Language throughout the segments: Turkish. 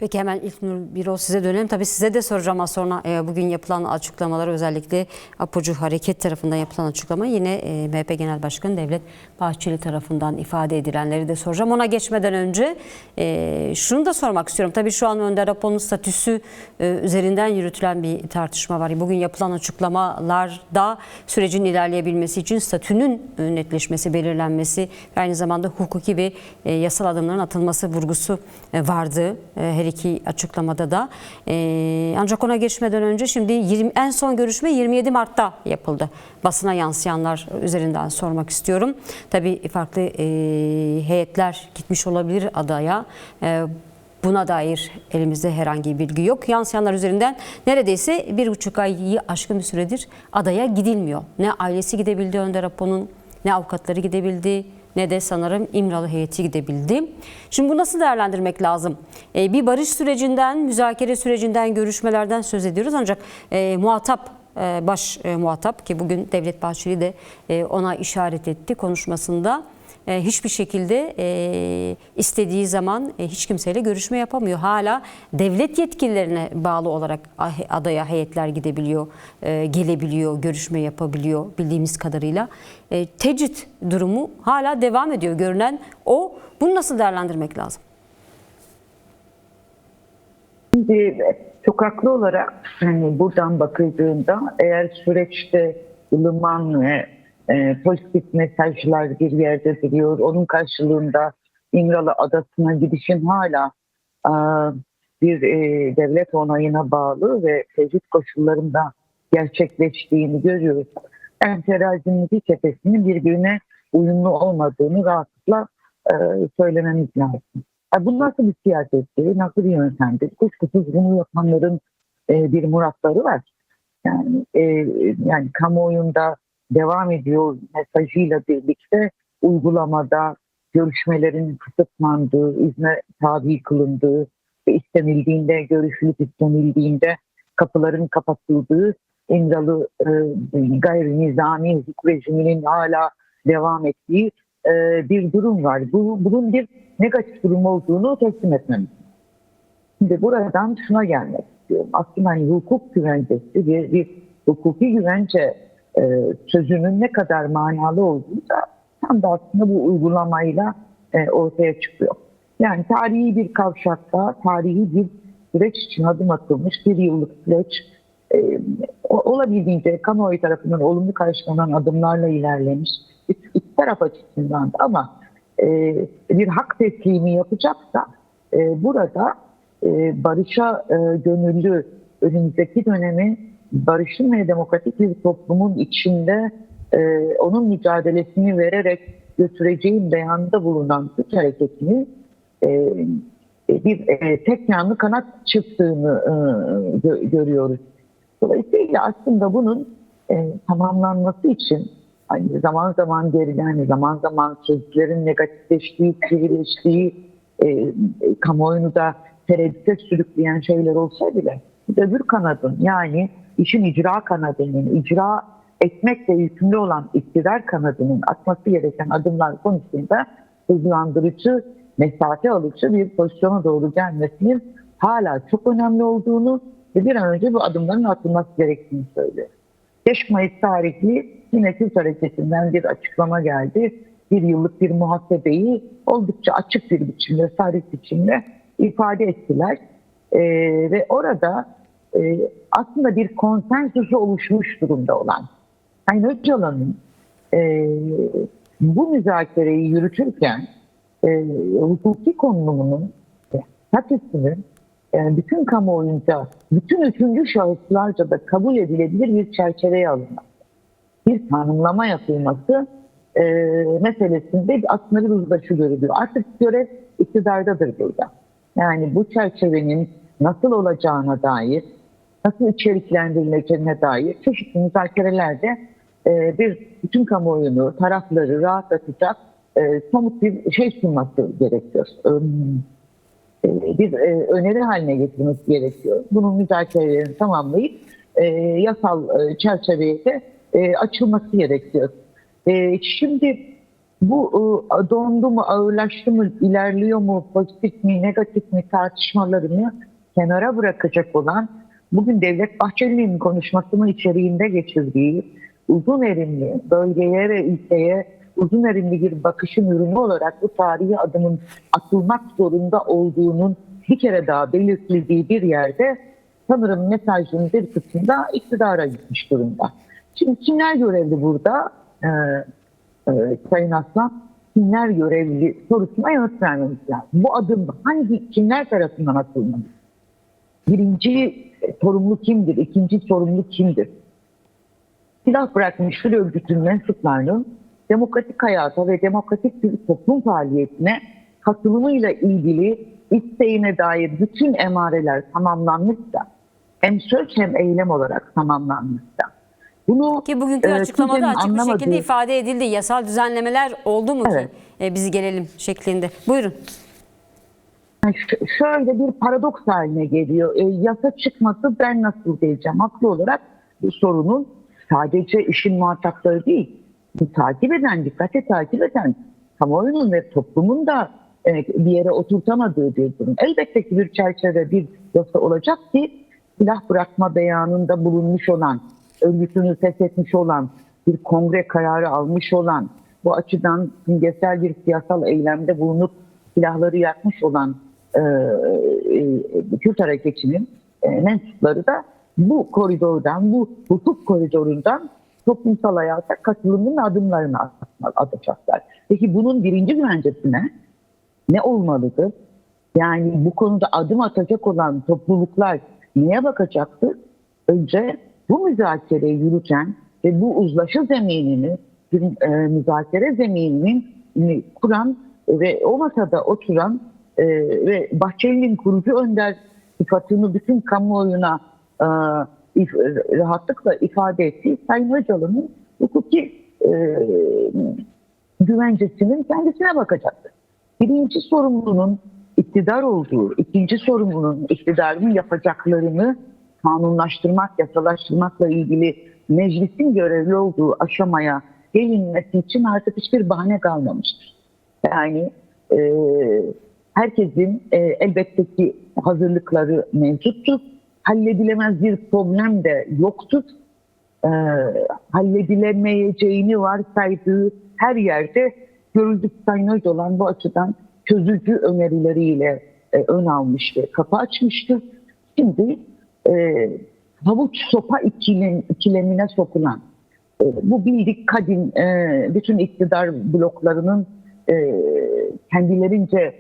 Peki hemen İlknur Birol size dönelim. Tabii size de soracağım az sonra bugün yapılan açıklamalar, özellikle Apocu Hareket tarafından yapılan açıklama, yine MHP Genel Başkanı Devlet Bahçeli tarafından ifade edilenleri de soracağım. Ona geçmeden önce şunu da sormak istiyorum. Tabii şu an Önder Apo'nun statüsü üzerinden yürütülen bir tartışma var. Bugün yapılan açıklamalarda sürecin ilerleyebilmesi için statünün netleşmesi, belirlenmesi ve aynı zamanda hukuki ve yasal adımların atılması vurgusu vardı her iki açıklamada da. Ancak ona geçmeden önce şimdi en son görüşme 27 Mart'ta yapıldı. Basına yansıyanlar üzerinden sormak istiyorum. Tabii farklı heyetler gitmiş olabilir adaya. Buna dair elimizde herhangi bir bilgi yok. Yansıyanlar üzerinden neredeyse 1,5 ayı aşkın bir süredir adaya gidilmiyor. Ne ailesi gidebildi Önder Apo'nun, ne avukatları gidebildi, ne de sanırım İmralı heyeti gidebildi. Şimdi bu nasıl değerlendirmek lazım? Bir barış sürecinden, müzakere sürecinden, görüşmelerden söz ediyoruz. Ancak baş muhatap, ki bugün Devlet Bahçeli de ona işaret etti konuşmasında, hiçbir şekilde istediği zaman hiç kimseyle görüşme yapamıyor. Hala devlet yetkililerine bağlı olarak adaya heyetler gidebiliyor, gelebiliyor, görüşme yapabiliyor bildiğimiz kadarıyla. Tecrit durumu hala devam ediyor görünen o. Bunu nasıl değerlendirmek lazım? Şimdi çok haklı olarak hani buradan bakıldığında, eğer süreçte ılıman ve pozitif mesajlar bir yerde duruyor, onun karşılığında İmralı Adası'na gidişin hala bir devlet onayına bağlı ve tecrit koşullarında gerçekleştiğini görüyoruz. Yani terazinin iki cephesinin birbirine uyumlu olmadığını rahatlıkla söylememiz lazım. Bu nasıl bir siyasetti, nasıl bir yöntemdir? Kuşkusuz bunu yapanların bir muratları var. Yani kamuoyunda devam ediyor mesajıyla birlikte uygulamada görüşmelerin kısıtlandığı, izne tabi kılındığı ve istenildiğinde, görüşülüp istenildiğinde kapıların kapatıldığı İmralı gayri nizami hukuk rejiminin hala devam ettiği bir durum var. Bunun bir negatif durum olduğunu teslim etmemiz. Şimdi buradan şuna gelmek istiyorum. Aslında hani hukuk güvencesi, bir hukuki güvence sözünün ne kadar manalı olduğu da tam da aslında bu uygulamayla ortaya çıkıyor. Yani tarihi bir kavşakta, tarihi bir süreç için adım atılmış bir yıllık süreç, olabildiğince kamuoyu tarafından olumlu karşılanan adımlarla ilerlemiş. İki taraf açısından da, ama bir hak teslimi yapacaksa burada barışa gönüllü, önümüzdeki dönemi barışın ve demokratik bir toplumun içinde onun mücadelesini vererek götüreceğin beyanında bulunan Türk hareketini bir tek yanlı kanat çıktığını görüyoruz. Dolayısıyla aslında bunun tamamlanması için hani zaman zaman geriden, zaman zaman sözlerin negatifleştiği, sivrileştiği, kamuoyunu da tereddüte sürükleyen şeyler olsa bile öbür kanadın, yani işin icra kanadının, icra etmekle yükümlü olan iktidar kanadının atması gereken adımlar konusunda hızlandırıcı, mesafe alıcı bir pozisyona doğru gelmesinin hala çok önemli olduğunu ve bir an önce bu adımların atılması gerektiğini söylüyor. 5 Mayıs tarihli yine Kürt hareketinden bir açıklama geldi. Bir yıllık bir muhasebeyi oldukça açık bir biçimde, sarih biçimde ifade ettiler. Ve orada aslında bir konsensüsü oluşmuş durumda olan Sayın Öcalan'ın bu müzakereyi yürütürken hukuki konumunun statüsünün bütün kamuoyunca, bütün üçüncü şahıslarca da kabul edilebilir bir çerçeveye alınması, bir tanımlama yapılması meselesinde aslında bir uzlaşı görülüyor. Artık görev iktidardadır burada. Yani bu çerçevenin nasıl olacağına dair, nasıl içeriklendirileceğine dair çeşitli müzakerelerde bir bütün kamuoyunu, tarafları rahatlatacak somut bir şey sunması gerekiyor. Bir öneri haline getirmesi gerekiyor. Bunun müzakerelerini tamamlayıp yasal çerçeveye de açılması gerekiyor. Şimdi Bu dondu mu, ağırlaştı mı, ilerliyor mu, pozitif mi, negatif mi tartışmalarını kenara bırakacak olan, bugün Devlet Bahçeli'nin konuşmasının içeriğinde geçirdiği uzun erimli, bölgeye ve ülkeye uzun erimli bir bakışın ürünü olarak bu tarihi adımın atılmak zorunda olduğunun bir kere daha belirtildiği bir yerde sanırım mesajın bir kısmında iktidara gitmiş durumda. Şimdi kimler görevli burada? Sayın Aslan, kimler görevli sorusuna yanıt vermemiz lazım. Bu adım kimler tarafından atılmalı? Birinci sorumlu kimdir? İkinci sorumlu kimdir? Silah bırakmış bir örgütün mensuplarının demokratik hayata ve demokratik bir toplum faaliyetine katılımıyla ilgili isteğine dair bütün emareler tamamlanmışsa, hem söz hem eylem olarak tamamlanmışsa, bunu Ki bugünkü açıklamada kimsenin açık bir şekilde anlamadığı- ifade edildi. Yasal düzenlemeler oldu mu Evet. ki bizi gelelim şeklinde. Buyurun. Şöyle bir paradoks haline geliyor. Yasa çıkması ben nasıl diyeceğim? Haklı olarak bu sorunun sadece işin muhatapları değil, bu takip eden, dikkate takip eden kamuoyunun ve toplumun da bir yere oturtamadığı bir durum. Elbette ki bir çerçeve, bir yasa olacak ki silah bırakma beyanında bulunmuş olan, örgütünü feshetmiş olan, bir kongre kararı almış olan, bu açıdan simgesel bir siyasal eylemde bulunup silahları yakmış olan Kürt hareketinin mensupları da bu koridordan, bu hukuk koridorundan toplumsal hayata katılımın adımlarını atacaklar. Peki bunun birinci güvencesi ne olmalıdır? Yani bu konuda adım atacak olan topluluklar neye bakacaktır? Önce bu müzakereyi yürüten ve bu uzlaşı zeminini, müzakere zeminini kuran ve o masada oturan ve Bahçeli'nin kurucu önder sıfatını bütün kamuoyuna rahatlıkla ifade ettiği Sayın Öcalan'ın hukuki güvencesinin kendisine bakacaktır. Birinci sorumlunun iktidar olduğu, ikinci sorumlunun iktidarın yapacaklarını kanunlaştırmak, yasalaştırmakla ilgili meclisin görevli olduğu aşamaya gelinmesi için artık hiçbir bahane kalmamıştır. Yani herkesin elbette ki hazırlıkları mevcuttur. Halledilemez bir problem de yoktur. Halledilemeyeceğini varsaydığı her yerde görüldük. Sayın Öcalan bu açıdan çözücü önerileriyle ön almış ve kapı açmıştır. Şimdi havuç sopa ikilemine sokulan bu bildik kadim bütün iktidar bloklarının kendilerince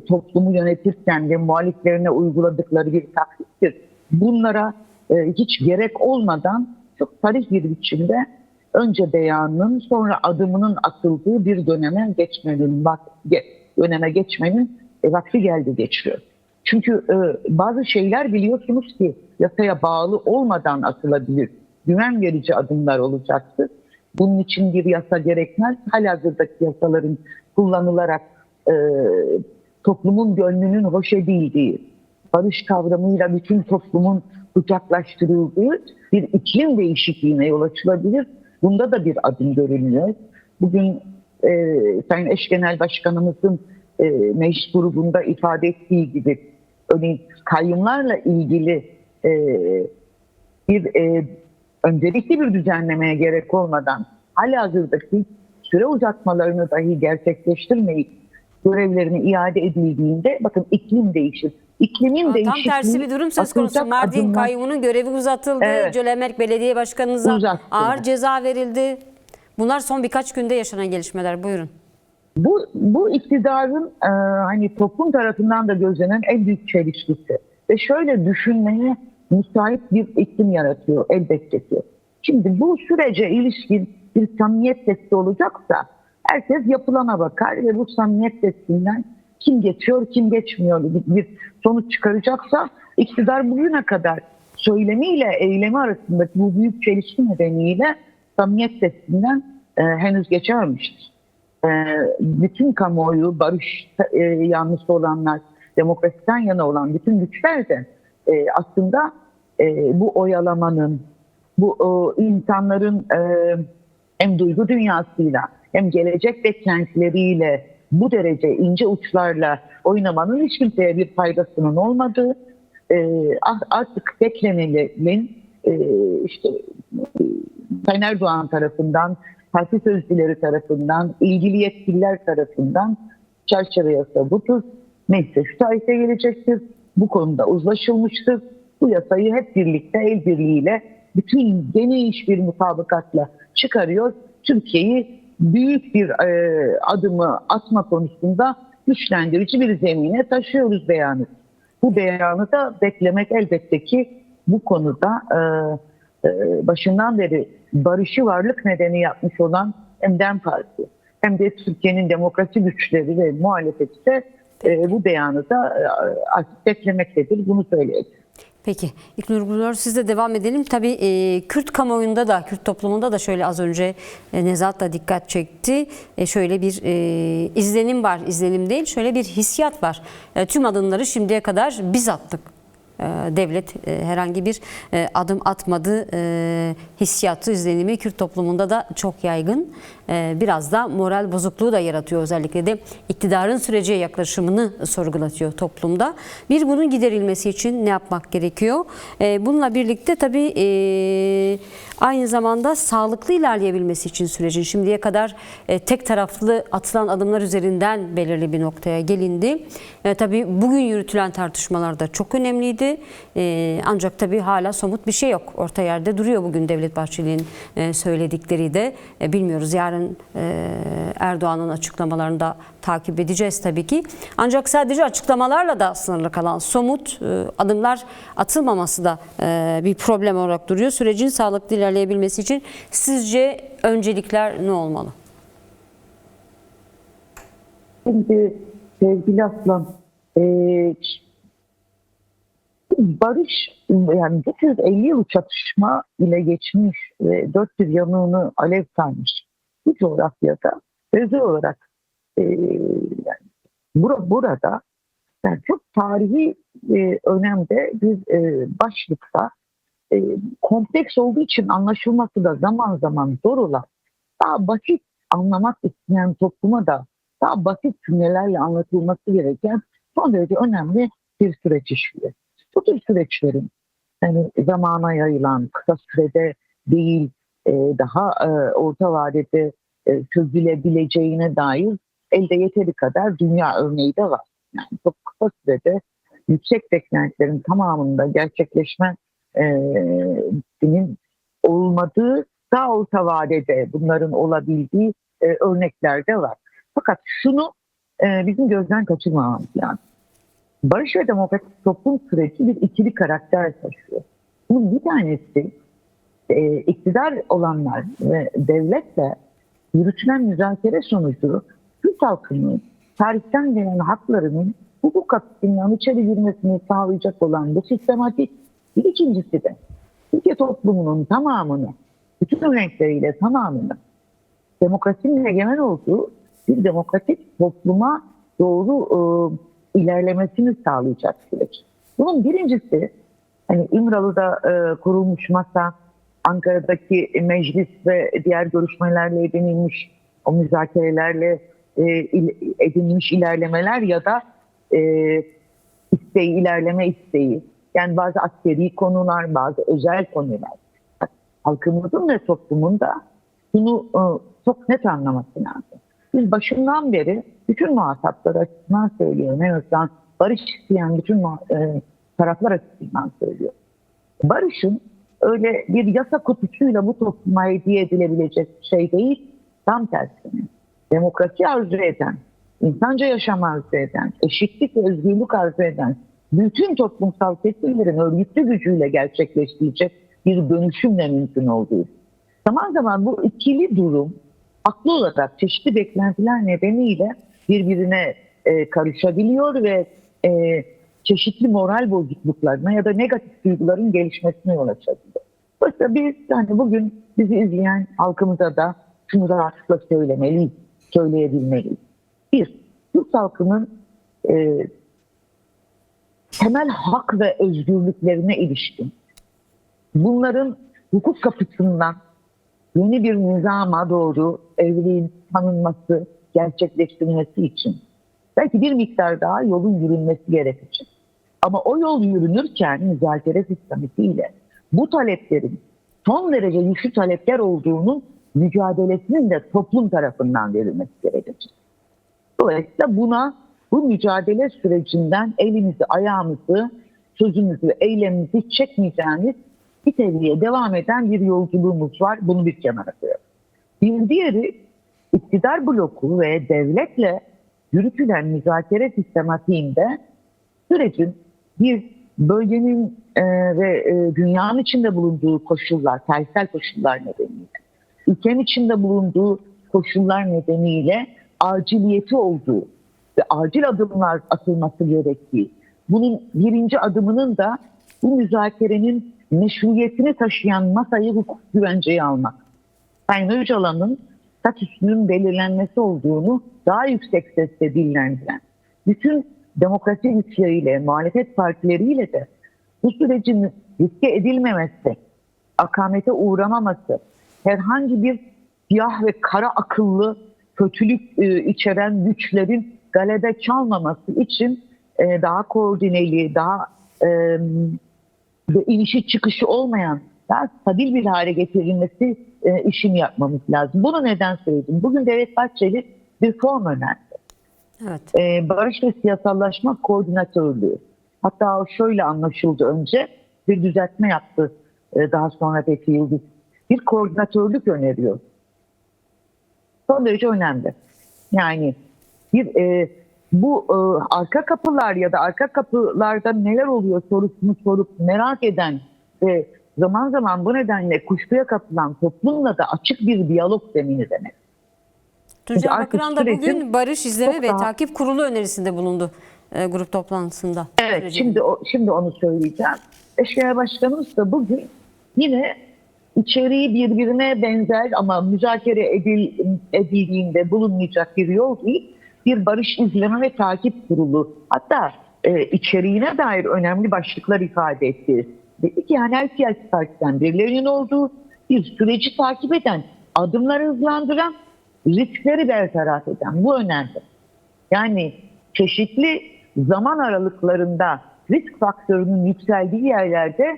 toplumu yönetirken ve muhaliflerine uyguladıkları bir taktiktir. Bunlara hiç gerek olmadan çok sarih bir biçimde önce beyanının sonra adımının atıldığı bir döneme geçmenin vakti geldi geçiyor. Çünkü bazı şeyler biliyorsunuz ki yasaya bağlı olmadan atılabilir. Güven verici adımlar olacaktır. Bunun için bir yasa gerekmez. Halihazırdaki yasaların kullanılarak toplumun gönlünün hoş edildiği, barış kavramıyla bütün toplumun kucaklaştırıldığı bir iklim değişikliğine yol açılabilir. Bunda da bir adım görünüyor. Bugün Sayın Eş Genel Başkanımızın meclis grubunda ifade ettiği gibi örneğin kayyumlarla ilgili bir öncelikli bir düzenlemeye gerek olmadan halihazırdaki süre uzatmalarını dahi gerçekleştirmeyip görevlerini iade edildiğinde bakın iklim değişir. İklimin değişikliği Tam tersi bir durum söz konusu. Mardin kayyumunun görevi uzatıldı. Evet. Cölemerk Belediye Başkanınıza Uzattı. ağır ceza verildi. Bunlar son birkaç günde yaşanan gelişmeler. Buyurun. Bu iktidarın hani toplum tarafından da gözlenen en büyük çelişkisi ve şöyle düşünmeye müsait bir iklim yaratıyor elbette ki. Şimdi bu sürece ilişkin bir samimiyet testi olacaksa herkes yapılana bakar ve bu samimiyet testinden kim geçiyor kim geçmiyor bir sonuç çıkaracaksa iktidar bugüne kadar söylemiyle eylemi arasındaki bu büyük çelişki nedeniyle samimiyet testinden henüz geçememiştir. Bütün kamuoyu, barış yanlısı olanlar, demokrasiden yana olan bütün güçler de aslında bu oyalamanın, bu insanların hem duygu dünyasıyla hem gelecek beklentileriyle bu derece ince uçlarla oynamanın hiç kimseye bir faydasının olmadığı, artık beklenilenin işte Sayın Erdoğan tarafından, parti sözcüleri tarafından, ilgili yetkililer tarafından çerçeve yasa budur. Meclis şu tarihte gelecektir. Bu konuda uzlaşılmıştır. Bu yasayı hep birlikte el birliğiyle bütün geniş bir mutabakatla çıkarıyor. Türkiye'yi büyük bir adımı atma konusunda güçlendirici bir zemine taşıyoruz beyanı. Bu beyanı da beklemek elbette ki bu konuda başından beri barışı varlık nedeni yapmış olan hem DEM Parti hem de Türkiye'nin demokrasi güçleri ve muhalefeti de bu beyanı da artık beklemektedir. Bunu söyleyelim. Peki İlknur Gülör, sizle devam edelim. Tabii Kürt kamuoyunda da, Kürt toplumunda da şöyle az önce Nezahat da dikkat çekti. Şöyle bir izlenim var, izlenim değil, şöyle bir hissiyat var. Tüm adımları şimdiye kadar biz attık. Devlet herhangi bir adım atmadı hissiyatı, izlenimi Kürt toplumunda da çok yaygın. Biraz da moral bozukluğu da yaratıyor, özellikle de iktidarın sürece yaklaşımını sorgulatıyor toplumda. Bir, bunun giderilmesi için ne yapmak gerekiyor? Bununla birlikte tabii aynı zamanda sağlıklı ilerleyebilmesi için sürecin, şimdiye kadar tek taraflı atılan adımlar üzerinden belirli bir noktaya gelindi. Tabii bugün yürütülen tartışmalar da çok önemliydi. Ancak tabii hala somut bir şey yok. Orta yerde duruyor bugün Devlet Bahçeli'nin söyledikleri de. Bilmiyoruz, yarın Erdoğan'ın açıklamalarını da takip edeceğiz tabii ki. Ancak sadece açıklamalarla da sınırlı kalan somut adımlar atılmaması da bir problem olarak duruyor. Sürecin sağlıklı ilerleyebilmesi için sizce öncelikler ne olmalı? Şimdi sevgili Aslan, barış, yani 450 yıl çatışma ile geçmiş ve dört bir yanını alev sarmış bu coğrafyada özel olarak yani burada yani çok tarihi önemde bir başlıkta, kompleks olduğu için anlaşılması da zaman zaman zor olan, daha basit anlamak isteyen topluma da daha basit cümlelerle anlatılması gereken son derece önemli bir süreç işliyor. Bu tür süreçlerin yani zamana yayılan, kısa sürede değil, daha orta vadede çözülebileceğine dair elde yeteri kadar dünya örneği de var. Yani çok kısa sürede yüksek beklentilerin tamamında gerçekleşmenin olmadığı, daha orta vadede bunların olabildiği örnekler de var. Fakat şunu bizim gözden kaçırmamamız lazım. Barış ve demokratik toplum süreci bir ikili karakter taşıyor. Bunun bir tanesi iktidar olanlar ve devletle yürütülen müzakere sonucu Türk halkının tarihten gelen haklarının hukuk kapısından içeri girmesini sağlayacak olan bu sistematik. Bir ikincisi de Türkiye toplumunun tamamını, bütün renkleriyle tamamını demokrasinin egemen olduğu bir demokratik topluma doğru ilerlemesini sağlayacak süreç. Bunun birincisi, hani İmralı'da kurulmuş masa, Ankara'daki meclis ve diğer görüşmelerle edinilmiş, o müzakerelerle edinilmiş ilerlemeler ya da ilerleme isteği. Yani bazı askeri konular, bazı özel konular. Halkımızın ve toplumun da bunu çok net anlaması lazım. Biz başından beri bütün muhataplar açısından söylüyorum. En azından barış isteyen bütün taraflar açısından söylüyorum. Barışın öyle bir yasa kutusuyla bu topluma hediye edilebilecek bir şey değil. Tam tersine. Demokrasi arzu eden, insanca yaşam arzu eden, eşitlik ve özgürlük arzu eden bütün toplumsal kesimlerin örgütlü gücüyle gerçekleştirecek bir dönüşümle mümkün olduğu. Zaman zaman bu ikili durum haklı olarak çeşitli beklentiler nedeniyle birbirine karışabiliyor ve çeşitli moral bozukluklarına ya da negatif duyguların gelişmesine yol açabiliyor. Oysa biz yani bugün bizi izleyen halkımıza da şunu rahatlıkla söylemeliyiz, söyleyebilmeliyiz. Bir, Türk halkının temel hak ve özgürlüklerine ilişkin bunların hukuk kapısından yeni bir nizama doğru evliliğin tanınması, gerçekleştirilmesi için belki bir miktar daha yolun yürünmesi gerekecek. Ama o yol yürünürken müzakere sistematiyle bu taleplerin son derece güçlü talepler olduğunu mücadelesinin de toplum tarafından verilmesi gerekecek. Dolayısıyla bu mücadele sürecinden elimizi, ayağımızı, sözümüzü, eylemimizi çekmeyeceğimiz bir seviye devam eden bir yolculuğumuz var. Bunu bir kenara koyalım. Bir diğeri iktidar bloku ve devletle yürütülen müzakere sistematiğinde sürecin bir bölgenin ve dünyanın içinde bulunduğu koşullar, tarihsel koşullar nedeniyle, ülkenin içinde bulunduğu koşullar nedeniyle aciliyeti olduğu ve acil adımlar atılması gerektiği, bunun birinci adımının da bu müzakerenin meşruiyetini taşıyan masayı hukuk güvenceye almak. Sayın Öcalan'ın statüsünün belirlenmesi olduğunu daha yüksek sesle dillendiren, bütün demokrasi güçleriyle, muhalefet partileriyle de bu sürecin riske edilmemesi, akamete uğramaması, herhangi bir siyah ve kara akıllı kötülük içeren güçlerin galebe çalmaması için daha koordineli, daha inişi çıkışı olmayan, daha stabil bir hale getirilmesi işini yapmamız lazım. Bunu neden söyledim? Bugün Devlet Bahçeli bir form önerdi. Evet. Barış ve Siyasallaşma Koordinatörlüğü. Hatta o şöyle anlaşıldı önce, bir düzeltme yaptı daha sonra Fethi Yıldız. Bir koordinatörlük öneriyor. Son derece önemli. Yani bu arka kapılar ya da arka kapılarda neler oluyor sorusunu sorup merak eden ve zaman zaman bu nedenle kuşkuya kapılan toplumla da açık bir diyalog zemini demek. Tuncay Bakıran da sürecin bugün Barış İzleme ve daha... Takip Kurulu önerisinde bulundu grup toplantısında. Evet, şimdi onu söyleyeceğim. Eşkıya Başkanımız da bugün yine içeriği birbirine benzer ama müzakere edildiğinde bulunmayacak bir yol değil, bir Barış İzleme ve Takip Kurulu, hatta içeriğine dair önemli başlıklar ifade etti. Dedi ki yani her siyasi partiden birilerinin olduğu, bir süreci takip eden, adımları hızlandıran, riskleri bertaraf eden, bu önemli. Yani çeşitli zaman aralıklarında risk faktörünün yükseldiği yerlerde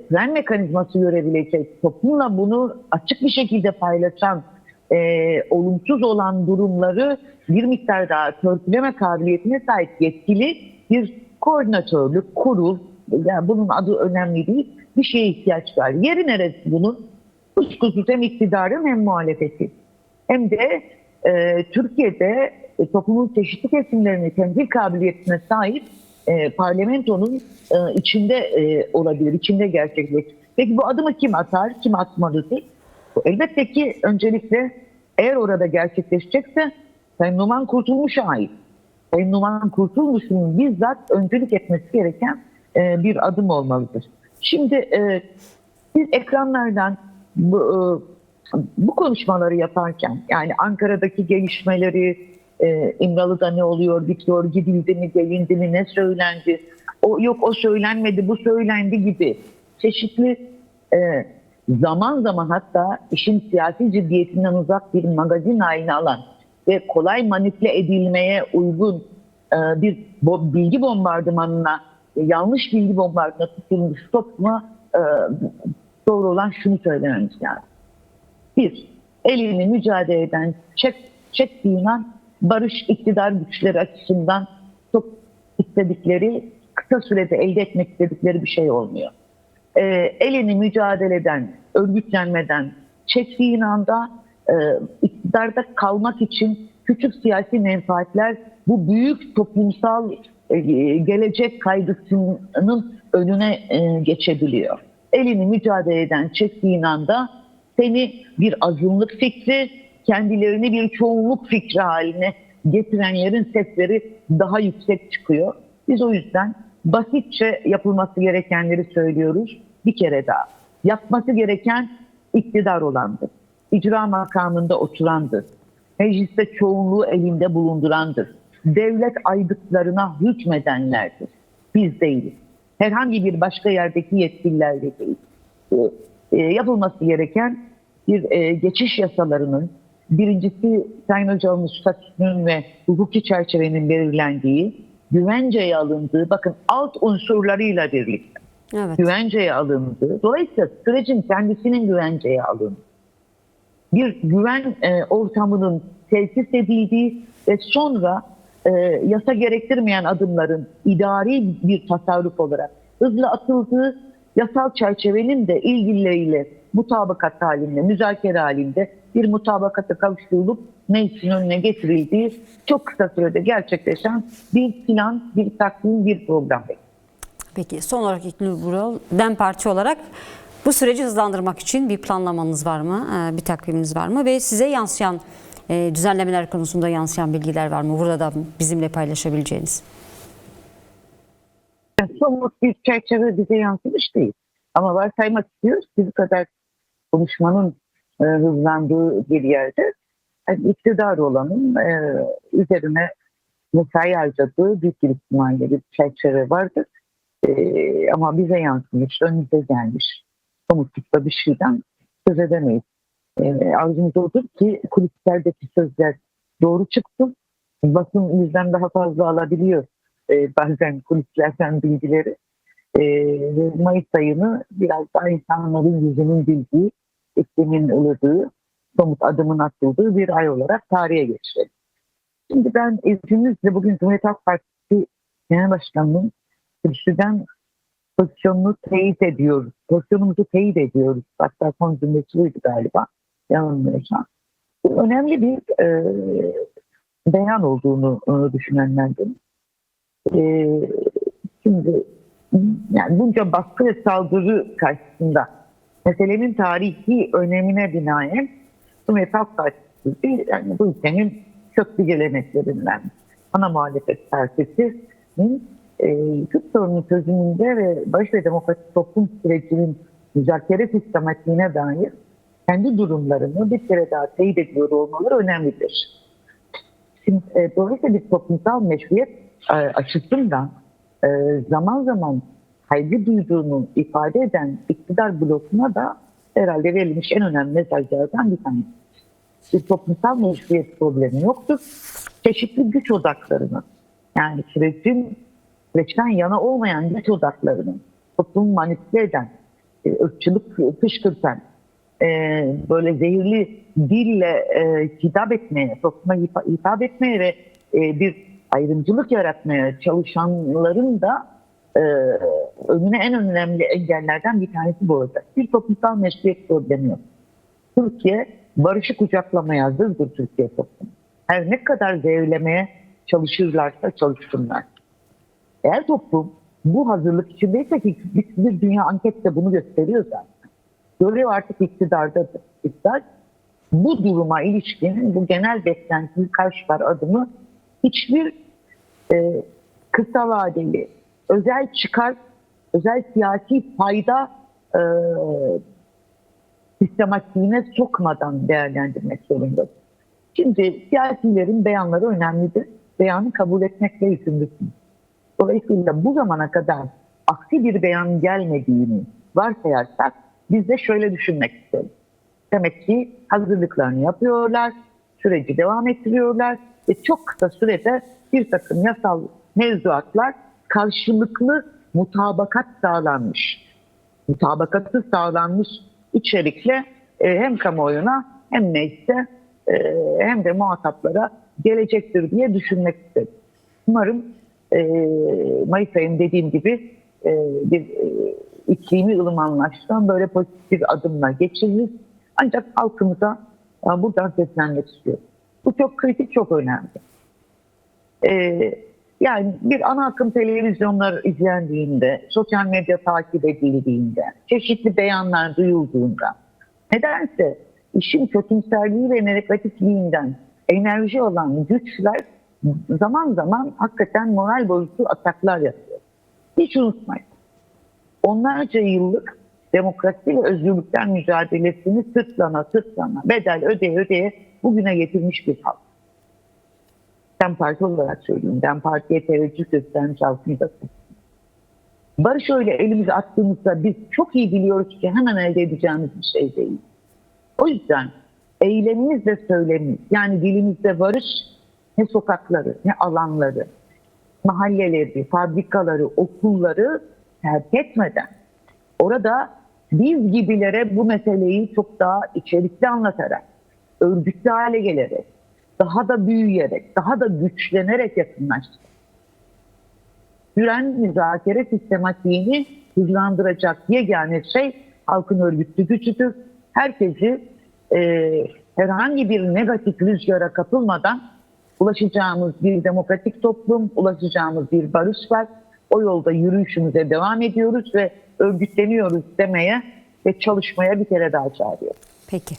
fren mekanizması görebilecek, toplumla bunu açık bir şekilde paylaşan, olumsuz olan durumları bir miktar daha törpüleme kabiliyetine sahip yetkili bir koordinatörlük, kurul, yani bunun adı önemli değil, bir şeye ihtiyaç var. Yeri neresi bunun? Kuşkusuz hem iktidarın hem muhalefeti. Hem de Türkiye'de toplumun çeşitli kesimlerinin temsil kabiliyetine sahip parlamentonun içinde olabilir, içinde gerçekleşir. Peki bu adımı kim atar, kim atmalıdır? Elbette ki öncelikle eğer orada gerçekleşecekse Sayın Numan Kurtulmuş'a ait. Sayın Numan Kurtulmuş'un bizzat öncülük etmesi gereken bir adım olmalıdır. Şimdi biz ekranlardan bu konuşmaları yaparken, yani Ankara'daki gelişmeleri, İmralı'da ne oluyor, bitiyor, gidildi mi, gelindi mi, ne söylendi, o söylenmedi, bu söylendi gibi çeşitli zaman zaman hatta işin siyasi ciddiyetinden uzak bir magazin haline alan ve kolay manipüle edilmeye uygun bir bilgi bombardımanına, yanlış bilgi bombardımanına tutulmuş topluma doğru olan şunu söylememiz lazım. Bir, elini mücadele eden çektiğin an barış iktidar güçleri açısından çok istedikleri, kısa sürede elde etmek istedikleri bir şey olmuyor. Elini mücadele eden, örgütlenmeden çektiğin anda iktidarda kalmak için küçük siyasi menfaatler bu büyük toplumsal gelecek kaygısının önüne geçebiliyor. Elini mücadele eden çektiğin anda seni bir azınlık fikri, kendilerini bir çoğunluk fikri haline getirenlerin sesleri daha yüksek çıkıyor. Biz o yüzden basitçe yapılması gerekenleri söylüyoruz. Bir kere daha. Yapması gereken iktidar olandır. İcra makamında oturandır. Mecliste çoğunluğu elinde bulundurandır. Devlet aygıtlarına hükmedenlerdir. Biz değiliz. Herhangi bir başka yerdeki yetkililer de değil. Yapılması gereken bir geçiş yasalarının, birincisi Sayın Öcalan'ın statüsünün ve hukuki çerçevenin belirlendiği, güvenceye alındığı, bakın alt unsurlarıyla birlikte Evet. güvenceye alındığı, dolayısıyla sürecin kendisinin güvenceye alındığı, bir güven ortamının tesis edildiği ve sonra yasa gerektirmeyen adımların idari bir tasarruf olarak hızla atıldığı, yasal çerçevenin de ilgilileriyle mutabakat halinde, müzakere halinde bir mutabakata kavuşturulup meclisin önüne getirildiği çok kısa sürede gerçekleşen bir plan, bir takvim, bir program. Peki son olarak İlknur Vural, DEM Parti olarak bu süreci hızlandırmak için bir planlamanız var mı? Bir takviminiz var mı? Ve size yansıyan düzenlemeler konusunda yansıyan bilgiler var mı? Burada da bizimle paylaşabileceğiniz. Somut bir çerçeve bize yansımış değil. Ama varsaymak istiyoruz ki bu kadar konuşmanın hızlandığı bir yerde yani iktidar olanın üzerine mesai harcadığı büyük bir ihtimalle bir çerçeve vardır. Ama bize yansımış, önümüze gelmiş somutlukta bir şeyden söz edemeyiz. Arzumuz odur ki kulislerdeki sözler doğru çıksın. Basın bizden daha fazla alabiliyor bazen kulislerden bilgileri. Mayıs ayını biraz daha insanların yüzünün bildiği, iklimin ılıdığı, somut adımın atıldığı bir ay olarak tarihe geçirelim. Şimdi ben izninizle bugün Cumhuriyet Halk Partisi Genel Başkanı'nın kürsüden pozisyonunu teyit ediyoruz. Pozisyonumuzu teyit ediyoruz. Hatta son cümlesi buydu galiba. Yanılmıyorsam. Önemli bir beyan olduğunu düşünenlerdim. Şimdi yani bunca baskı ve saldırı karşısında meselenin tarihi önemine binaen Cumhuriyet Halk Partisi yani bu ülkenin köklü geleneklerinden ana muhalefet partisinin Kürt sorunun çözümünde ve barış ve demokratik toplum sürecinin müzakere sistematiğine dair kendi durumlarını bir kere daha teyit ediyor olmaları önemlidir. Şimdi dolayısıyla bir toplumsal meşruiyet açısından zaman zaman kaygı duyduğunu ifade eden iktidar blokuna da herhalde verilmiş en önemli mesajlardan bir tanesi. Bir toplumsal meşruiyet problemi yoktur. Çeşitli güç odaklarını yani süreçten yana olmayan güç odaklarını toplumu manipüle eden, ırkçılık fışkırtan, böyle zehirli dille hitap etmeye, topluma hitap etmeye ve bir ayrımcılık yaratmaya çalışanların da önüne en önemli engellerden bir tanesi bu olacak. Bir toplumsal meşruiyet problemi yok. Türkiye barışı kucaklamaya hazırdır Türkiye toplumu. Her ne kadar zehirlemeye çalışırlarsa çalışsınlar. Eğer toplum bu hazırlık içindeyse ki bir dünya anket de bunu gösteriyor zaten. Görev artık iktidardadır. İktidar bu duruma ilişkin bu genel beklentiyi karşılar adımı hiçbir kısa vadeli, özel çıkar, özel siyasi fayda sistematiğine sokmadan değerlendirmek zorundadır. Şimdi siyasilerin beyanları önemlidir. Beyanı kabul etmekle yükümlüsünüz. Dolayısıyla bu zamana kadar aksi bir beyan gelmediğini varsayarsak biz de şöyle düşünmek isteriz. Demek ki hazırlıklarını yapıyorlar, süreci devam ettiriyorlar ve çok kısa sürede bir takım yasal mevzuatlar karşılıklı mutabakat sağlanmış. Mutabakatı sağlanmış içerikle hem kamuoyuna hem meclise hem de muhataplara gelecektir diye düşünmek istedim. Umarım Mayıs ayının dediğim gibi bir iklimi ılımanlaştıran böyle pozitif bir adımla geçirilir. Ancak halkımıza buradan seslenmek istiyorum. Bu çok kritik, çok önemli. Yani bir ana akım televizyonlar izlendiğinde, sosyal medya takip edildiğinde, çeşitli beyanlar duyulduğunda, nedense işin kötümserliği ve negatifliğinden enerji olan güçler zaman zaman hakikaten moral bozucu ataklar yapıyor. Hiç unutmayın. Onlarca yıllık demokrasi ve özgürlükler mücadelesini sırtlana bedel ödeye bugüne getirmiş bir halk. DEM Parti olarak söylüyorum. DEM Parti'ye teveccüh gösteren halkını da. Barış öyle elimize attığımızda biz çok iyi biliyoruz ki hemen elde edeceğimiz bir şey değil. O yüzden eylemimiz ve söylemimiz, yani dilimizde barış, ne sokakları, ne alanları, mahalleleri, fabrikaları, okulları terk etmeden, orada biz gibilere bu meseleyi çok daha içerikli anlatarak, örgütlü hale gelerek, daha da büyüyerek, daha da güçlenerek yakınlaştık. Süren müzakere sistematiğini hızlandıracak yegane şey halkın örgütlü gücüdür. Herkesi herhangi bir negatif rüzgara kapılmadan ulaşacağımız bir demokratik toplum, ulaşacağımız bir barış var. O yolda yürüyüşümüze devam ediyoruz ve örgütleniyoruz demeye ve çalışmaya bir kere daha çağırıyoruz. Peki.